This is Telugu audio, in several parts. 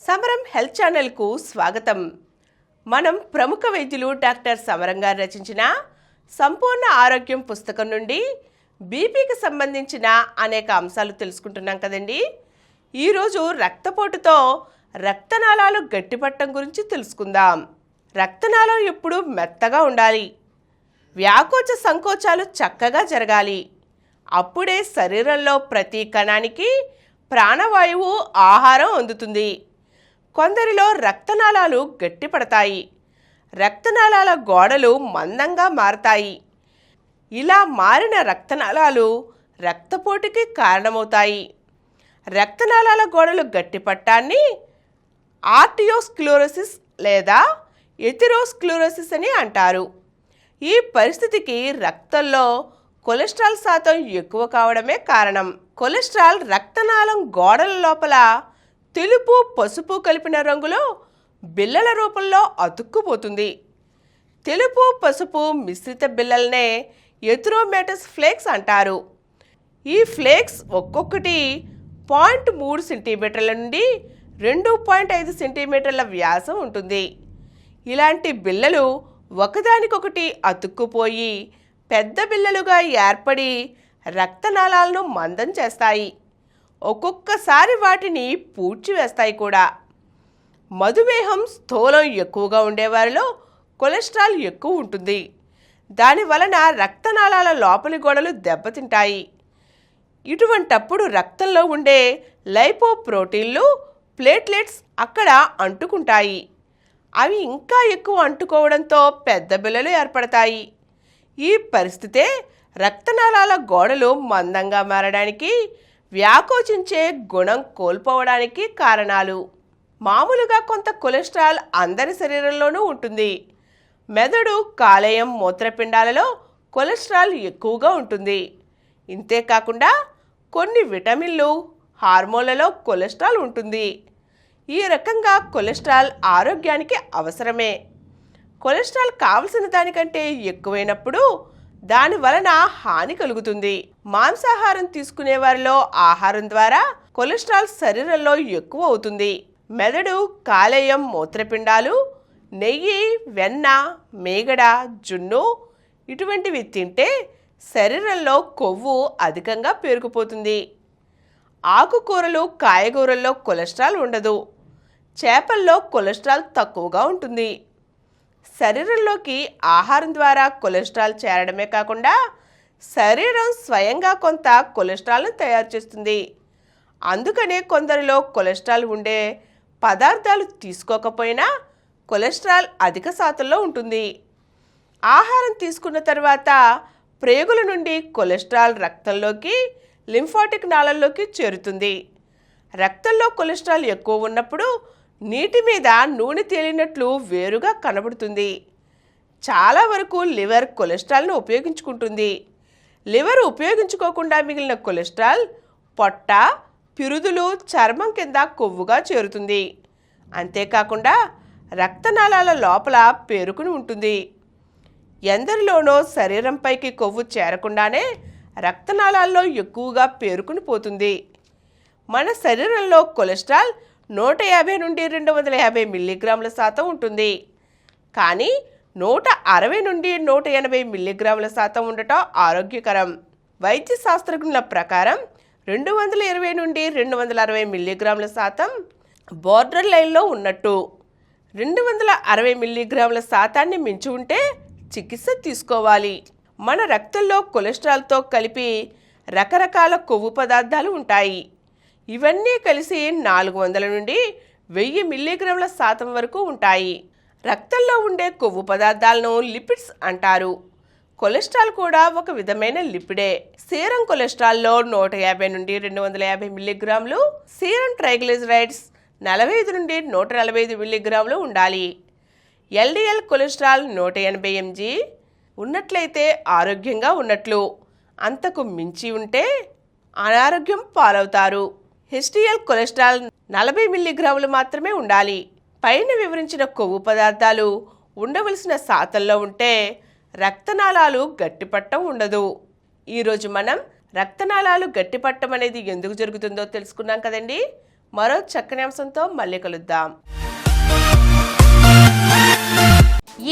సమరం హెల్త్ ఛానల్కు స్వాగతం. మనం ప్రముఖ వైద్యులు డాక్టర్ సమరం గారు రచించిన సంపూర్ణ ఆరోగ్యం పుస్తకం నుండి బీపీకి సంబంధించిన అనేక అంశాలు తెలుసుకుంటున్నాం కదండి. ఈరోజు రక్తపోటుతో రక్తనాళాలు గట్టిపట్టడం గురించి తెలుసుకుందాం. రక్తనాళం ఎప్పుడు మెత్తగా ఉండాలి. వ్యాకోచ సంకోచాలు చక్కగా జరగాలి. అప్పుడే శరీరంలో ప్రతి కణానికి ప్రాణవాయువు ఆహారం అందుతుంది. కొందరిలో రక్తనాళాలు గట్టిపడతాయి. రక్తనాళాల గోడలు మందంగా మారతాయి. ఇలా మారిన రక్తనాళాలు రక్తపోటుకి కారణమవుతాయి. రక్తనాళాల గోడలు గట్టిపట్టాన్ని ఆర్టియోస్క్లెరోసిస్ లేదా ఎథెరోస్క్లెరోసిస్ అని అంటారు. ఈ పరిస్థితికి రక్తంలో కొలెస్ట్రాల్ శాతం ఎక్కువ కావడమే కారణం. కొలెస్ట్రాల్ రక్తనాళం గోడల లోపల తెలుపు పసుపు కలిపిన రంగులో బిళ్ళల రూపంలో అతుక్కుపోతుంది. తెలుపు పసుపు మిశ్రిత బిళ్ళలనే ఎథెరోమేటస్ ఫ్లేక్స్ అంటారు. ఈ ఫ్లేక్స్ ఒక్కొక్కటి 0.3 సెంటీమీటర్ల నుండి 2.5 సెంటీమీటర్ల వ్యాసం ఉంటుంది. ఇలాంటి బిళ్ళలు ఒకదానికొకటి అతుక్కుపోయి పెద్ద బిళ్ళలుగా ఏర్పడి రక్తనాళాలను మందం చేస్తాయి. ఒక్కొక్కసారి వాటిని పూడ్చివేస్తాయి కూడా. మధుమేహం, స్థూలం ఎక్కువగా ఉండేవారిలో కొలెస్ట్రాల్ ఎక్కువ ఉంటుంది. దాని వలన రక్తనాళాల లోపలి గోడలు దెబ్బతింటాయి. ఇటువంటప్పుడు రక్తంలో ఉండే లైపోప్రోటీన్లు, ప్లేట్లెట్స్ అక్కడ అంటుకుంటాయి. అవి ఇంకా ఎక్కువ అంటుకోవడంతో పెద్ద బిళ్ళలు ఏర్పడతాయి. ఈ పరిస్థితే రక్తనాళాల గోడలు మందంగా మారడానికి, వ్యాకోచించే గుణం కోల్పోవడానికి కారణాలు. మామూలుగా కొంత కొలెస్ట్రాల్ అందరి శరీరంలోనూ ఉంటుంది. మెదడు, కాలేయం, మూత్రపిండాలలో కొలెస్ట్రాల్ ఎక్కువగా ఉంటుంది. ఇంతేకాకుండా కొన్ని విటమిన్లు, హార్మోన్లలో కొలెస్ట్రాల్ ఉంటుంది. ఈ రకంగా కొలెస్ట్రాల్ ఆరోగ్యానికి అవసరమే. కొలెస్ట్రాల్ కావలసిన దానికంటే ఎక్కువైనప్పుడు దాని వలన హాని కలుగుతుంది. మాంసాహారం తీసుకునే వారిలో ఆహారం ద్వారా కొలెస్ట్రాల్ శరీరంలో ఎక్కువ అవుతుంది. మెదడు, కాలేయం, మూత్రపిండాలు, నెయ్యి, వెన్న, మేగడ, జున్ను ఇటువంటివి తింటే శరీరంలో కొవ్వు అధికంగా పేరుకుపోతుంది. ఆకుకూరలు, కాయగూరల్లో కొలెస్ట్రాల్ ఉండదు. చేపల్లో కొలెస్ట్రాల్ తక్కువగా ఉంటుంది. శరీరంలోకి ఆహారం ద్వారా కొలెస్ట్రాల్ చేరడమే కాకుండా శరీరం స్వయంగా కొంత కొలెస్ట్రాల్ను తయారు చేస్తుంది. అందుకనే కొందరిలో కొలెస్ట్రాల్ ఉండే పదార్థాలు తీసుకోకపోయినా కొలెస్ట్రాల్ అధిక శాతంలో ఉంటుంది. ఆహారం తీసుకున్న తర్వాత ప్రేగుల నుండి కొలెస్ట్రాల్ రక్తంలోకి, లింఫాటిక్ నాళాల్లోకి చేరుతుంది. రక్తంలో కొలెస్ట్రాల్ ఎక్కువ ఉన్నప్పుడు నీటి మీద నూనె తేలినట్లు వేరుగా కనబడుతుంది. చాలా వరకు లివర్ కొలెస్ట్రాల్ను ఉపయోగించుకుంటుంది. లివర్ ఉపయోగించుకోకుండా మిగిలిన కొలెస్ట్రాల్ పొట్ట, పిరుదులు, చర్మం కింద కొవ్వుగా చేరుతుంది. అంతేకాకుండా రక్తనాళాల లోపల పేరుకుని ఉంటుంది. ఎందరిలోనో శరీరంపైకి కొవ్వు చేరకుండానే రక్తనాళాల్లో ఎక్కువగా పేరుకుని పోతుంది. మన శరీరంలో కొలెస్ట్రాల్ 150 నుండి 250 మిల్లీగ్రాముల శాతం ఉంటుంది. కానీ 160 నుండి 180 మిల్లీగ్రాముల శాతం ఉండటం ఆరోగ్యకరం. వైద్య శాస్త్రజ్ఞుల ప్రకారం 220 నుండి 260 మిల్లీగ్రాముల శాతం బోర్డర్ లైన్లో ఉన్నట్టు. 260 మిల్లీగ్రాముల శాతాన్ని మించి ఉంటే చికిత్స తీసుకోవాలి. మన రక్తంలో కొలెస్ట్రాల్తో కలిపి రకరకాల కొవ్వు పదార్థాలు ఉంటాయి. ఇవన్నీ కలిసి 400 నుండి 1000 మిల్లీగ్రాముల శాతం వరకు ఉంటాయి. రక్తంలో ఉండే కొవ్వు పదార్థాలను లిపిడ్స్ అంటారు. కొలెస్ట్రాల్ కూడా ఒక విధమైన లిపిడే. సీరం కొలెస్ట్రాల్లో 150 నుండి 250 మిల్లీగ్రాములు, సీరం ట్రైగ్లిజరైడ్స్ 45 నుండి 145 మిల్లీగ్రాములు ఉండాలి. ఎల్డిఎల్ కొలెస్ట్రాల్ 180 mg ఉన్నట్లయితే ఆరోగ్యంగా ఉన్నట్లు. అంతకు మించి ఉంటే అనారోగ్యం పాలవుతారు. హెచ్డిఎల్ కొలెస్ట్రాల్ 40 మిల్లీగ్రాములు మాత్రమే ఉండాలి. పైన వివరించిన కొవ్వు పదార్థాలు ఉండవలసిన శాతంలో ఉంటే రక్తనాళాలు గట్టిపట్టం ఉండదు. ఈరోజు మనం రక్తనాళాలు గట్టిపట్టం అనేది ఎందుకు జరుగుతుందో తెలుసుకున్నాం కదండి. మరో చక్కని అంశంతో మళ్ళీ కలుద్దాం.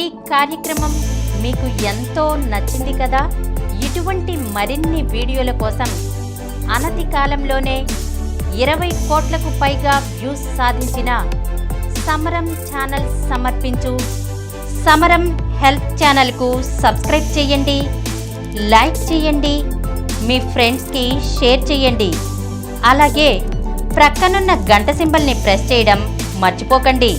ఈ కార్యక్రమం మీకు ఎంతో నచ్చింది కదా. ఇటువంటి మరిన్ని వీడియోల కోసం అనతి కాలంలోనే 20 కోట్లకు పైగా వ్యూస్ సాధించిన సమరం ఛానల్ సమర్పించు సమరం హెల్త్ ఛానల్కు సబ్స్క్రైబ్ చేయండి, లైక్ చేయండి, మీ ఫ్రెండ్స్కి షేర్ చేయండి. అలాగే ప్రక్కనున్న గంట సింబల్ని ప్రెస్ చేయడం మర్చిపోకండి.